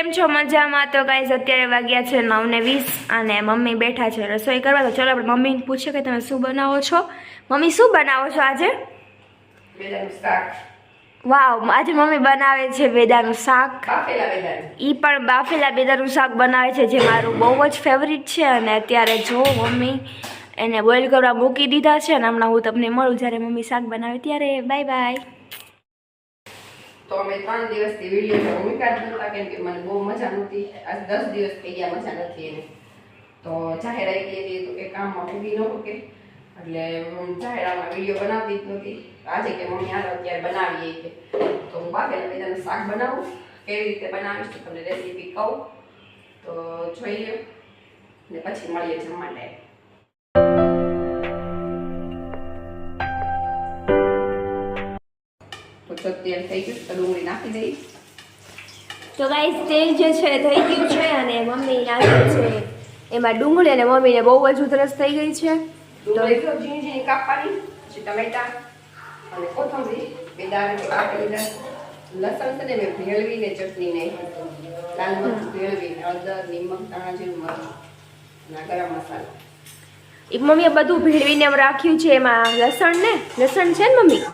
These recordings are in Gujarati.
કેમ છો મજામાં? તો ગાઈઝ અત્યારે વાગ્યા છે 9:20 અને મમ્મી બેઠા છે રસોઈ કરવા. તો ચલો આપણે મમ્મીને પૂછીએ કે તમે શું બનાવો છો. મમ્મી શું બનાવો છો આજે? બેદાનું શાક. વાવ, આજે મમ્મી બનાવે છે બેદાનું શાક. બાફેલા બેદાનું. ઈ પણ બાફેલા બેદાનું શાક બનાવે છે, જે મારું બહુ જ ફેવરિટ છે. અને અત્યારે જો મમ્મી એને બોઇલ કરવા મૂકી દીધા છે અને હમણાં હું તમને મળું જ્યારે મમ્મી શાક બનાવે ત્યારે. Bye bye. તો અમે 3 દિવસથી વિડીયો મૂક્યા જ નહોતા, કેમ કે મને બહુ મજા નહોતી. આજ 10 દિવસ થઈ ગયા મજા નથી એને. તો જાહેરાત હતી તો કે કામમાં પૂરી ન શકે, એટલે જાહેરાતમાં વિડીયો બનાવતી જ નહોતી. આજે કે મમ્મી હાલો અત્યારે બનાવીએ કે, તો હું બાફેલા બેદાનું શાક બનાવું. કેવી રીતે બનાવીશ તો તમને રેસીપી કહું, તો જોઈ લો ને પછી મળીએ જમવા ટાઈમ. તો તેલ થઈ ગયું તો ડુંગળી નાખી દઈ. તો ગાઈસ તેલ જે છે થઈ ગયું છે અને મમ્મી નાખે છે એમાં ડુંગળી. અને મમ્મીને બહુ જ ઉધરસ થઈ ગઈ છે. ડુંગળી તો ઝીણી ઝીણી કાપવાની, પછી ટમેટા અને કોથમરી, બેદાણ કાપેલી, લસણ છે ને મેં ભેળવીને ચટણી નાખી, લાલ મરચું ભેળવીને, હળદર, નિમક, ધાણા જીરું, મરચું અને ગરમ મસાલો. એક મમ્મીએ બધું ભેળવીને એમ રાખ્યું છે. એમાં લસણ છે ને મમ્મી?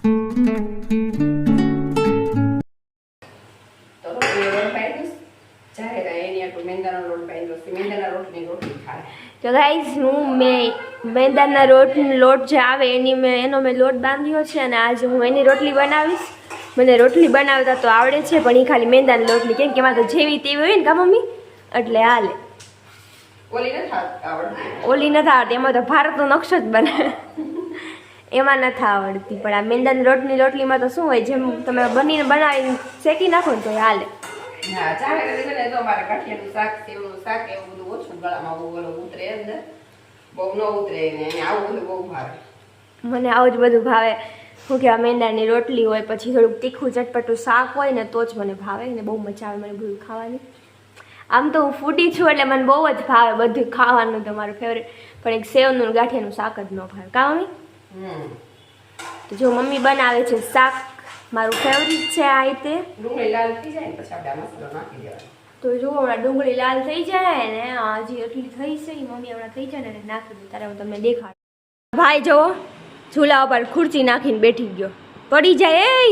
તો ગાઈઝ હું મેંદાના લોટ જે આવે એનો મેં લોટ બાંધ્યો છે અને આજે હું એની રોટલી બનાવીશ. મને રોટલી બનાવતા તો આવડે છે, પણ એ ખાલી મેંદાની રોટલી, કેમ કે એમાં તો જેવી તેવી હોય ને કા મમ્મી, એટલે હાલે. ઓલી નથી આવડતી, એમાં તો ભારતનો નકશો જ બને, એમાં નથી આવડતી. પણ આ મેંદાની રોટલીમાં તો શું હોય, જેમ તમે બનાવીને શેકી નાખો ને તો હાલે. હા, ચાલે ને તો મારા કાઠિયાનું શાક, સેવનું શાક એવું બધું ઓછું ગળામાં બહુ ઉતરે, અંદર બહુ ન ઉતરે ને આવું બધું બહુ ભાવે. મને આવું જ બધું ભાવે. શું કહેવાય, મેંદાની રોટલી હોય, પછી થોડુંક તીખું ચટપટું શાક હોય ને તો જ મને ભાવે ને બહુ મજા આવે મને બધું ખાવાની. આમ તો હું ફૂડી છું એટલે મને બહુ જ ભાવે બધું ખાવાનું, તો મારું ફેવરેટ. પણ એક સેવનું ગાંઠિયાનું શાક જ ન ભાવે. કા મમ્મી? તો જો મમ્મી બનાવે છે શાક, મારું ફેવરિટ છે આ રીતે. ડુંગળી લાલ થઈ જાય ને પછી આપણે મસાલો નાખી દેવાનો. તો જો હમણાં ડુંગળી લાલ થઈ જાય ને, હજી એટલી થઈ છે મમ્મી હમણાં થઈ જાય ને નાખી દઉં, ત્યારે હું તમને દેખાડું. ભાઈ જો ઝૂલા ઉપર ખુરચી નાખીને બેઠી ગયો, પડી જાય.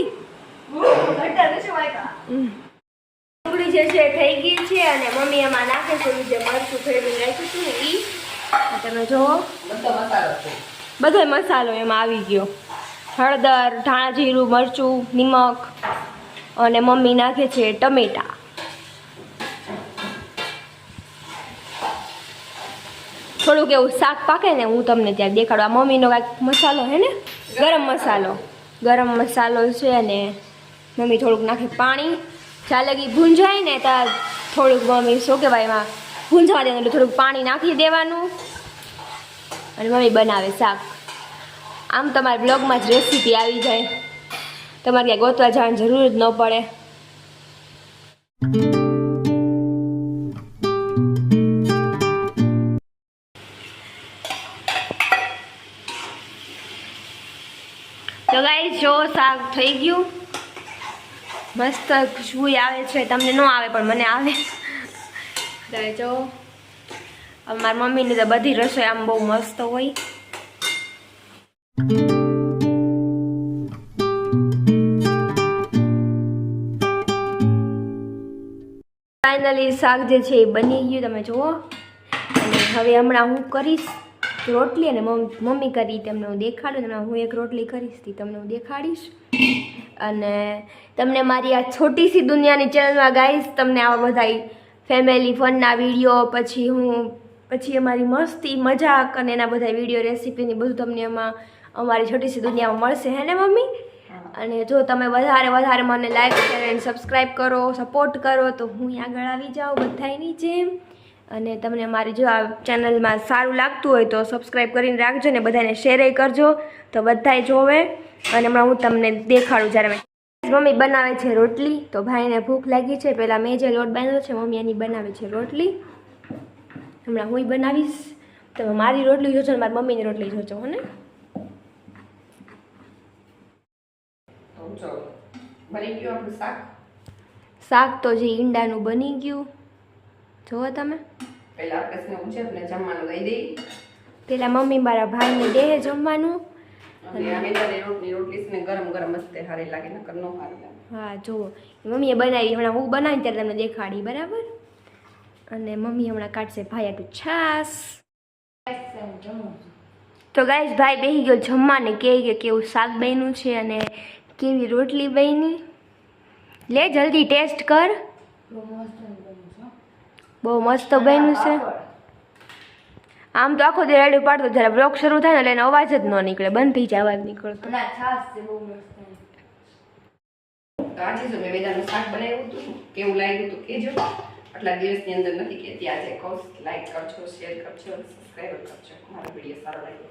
ડુંગળી જે છે થઈ ગઈ છે અને મમ્મી એમાં નાખે છે જે મરચું ફેરવીને રાખ્યું હતું ને ઈ. તમે જો બધો મસાલો એમાં આવી ગયો, હળદર, ધાણા જીરું, મરચું, નિમક, અને મમ્મી નાખે છે ટમેટા. થોડુંક એવું શાક પાકે ને હું તમને ત્યાં દેખાડું. આ મમ્મીનો કાંઈક મસાલો હે ને, ગરમ મસાલો છે. અને મમ્મી થોડુંક નાખે પાણી, જ્યાં લગી ભૂંજાય ને ત્યાં થોડુંક મમ્મી શું કહેવાય એમાં ભૂંજવા દેવાનું, એટલે થોડુંક પાણી નાખી દેવાનું અને મમ્મી બનાવે શાક. આમ તમારા બ્લોગમાં જ રેસીપી આવી જાય, તમારે ક્યાંય ગોતવા જવાની જરૂર જ ન પડે. તો ગાઈસ જો શાક થઈ ગયું, મસ્ત ખુશ્બુ આવે છે. તમને ન આવે પણ મને આવે. તો જો મારી મમ્મીની તો બધી રસોઈ આમ બહુ મસ્ત હોય. ફાઇનલી શાક જે છે એ બની ગયું, તમે જુઓ. અને હવે હમણાં હું કરીશ રોટલી અને મમ્મી કરી તમને હું દેખાડું. અને હું એક રોટલી કરીશ તમને હું દેખાડીશ. અને તમને મારી આ છોટી સી દુનિયાની ચેનલમાં ગાઈશ તમને આવા બધા ફેમિલી ફનના વિડીયો, પછી અમારી મસ્તી મજાક અને એના બધા વિડીયો રેસીપીની બધું તમને એમાં અમારી છોટી સી દુનિયામાં મળશે, હે ને મમ્મી? અને જો તમે વધારે મને લાઈક શેર અને સબસ્ક્રાઈબ કરો, સપોર્ટ કરો, તો હું આગળ આવી જાઉં બધાની જેમ. અને તમને મારી જો આ ચેનલમાં સારું લાગતું હોય તો સબસ્ક્રાઈબ કરીને રાખજો ને બધાને શેર કરજો, તો બધાય જોવે. અને હમણાં હું તમને દેખાડું જ્યારે મમ્મી બનાવે છે રોટલી. તો ભાઈને ભૂખ લાગી છે, પહેલાં મેં જે લોટ બાંધ્યો છે મમ્મી એની બનાવે છે રોટલી. હમણાં હું બનાવીશ. તમે મારી રોટલી જોજો ને મારી મમ્મીની રોટલી જોજો, હો ને? બની ગયું આપણું શાક. શાક તો જે ઈંડાનું બની ગયું જુઓ તમે. પહેલા આકાશને ઉછેરને જમવાનું દઈ દઈ. પેલા મમ્મી મારા ભાઈને દે જમવાનું. અને આ મેંદાની રોટલી છે ને ગરમ ગરમ મસ્ત હારી લાગે નકર નો હારી લાગે. હા જુઓ મમ્મીએ બનાવી, હમણાં હું બનાવી ત્યારે તમને દેખાડી બરાબર. અને મમ્મી હમણાં કાઢશે ભાઈ આટલું છાસ. તો ગાઈસ ભાઈ બેસી ગયો જમવાને, કે કેવું શાક બન્યું છે અને કેવી રોટલી બની. લે જલ્દી ટેસ્ટ કર. બહુ મસ્ત બન્યું છે. આમ તો આખો દી રેડી પાડતો, જ્યારે બ્લોગ શરૂ થાય ને એટલે એનો અવાજ જ ન નીકળે, બંધ થઈ જાય અવાજ નીકળતો. તો આજે જો મેં મેંદાનું શાક બનાવ્યું હતું, કેવું લાગ્યું હતું કહેજો. આટલા દિવસની અંદર નથી કહેતી, આજે કહું લાઈક કરજો, શેર કરજો, સબસ્ક્રાઈબ કરજો. મારો વિડીયો સારો લાગ્યો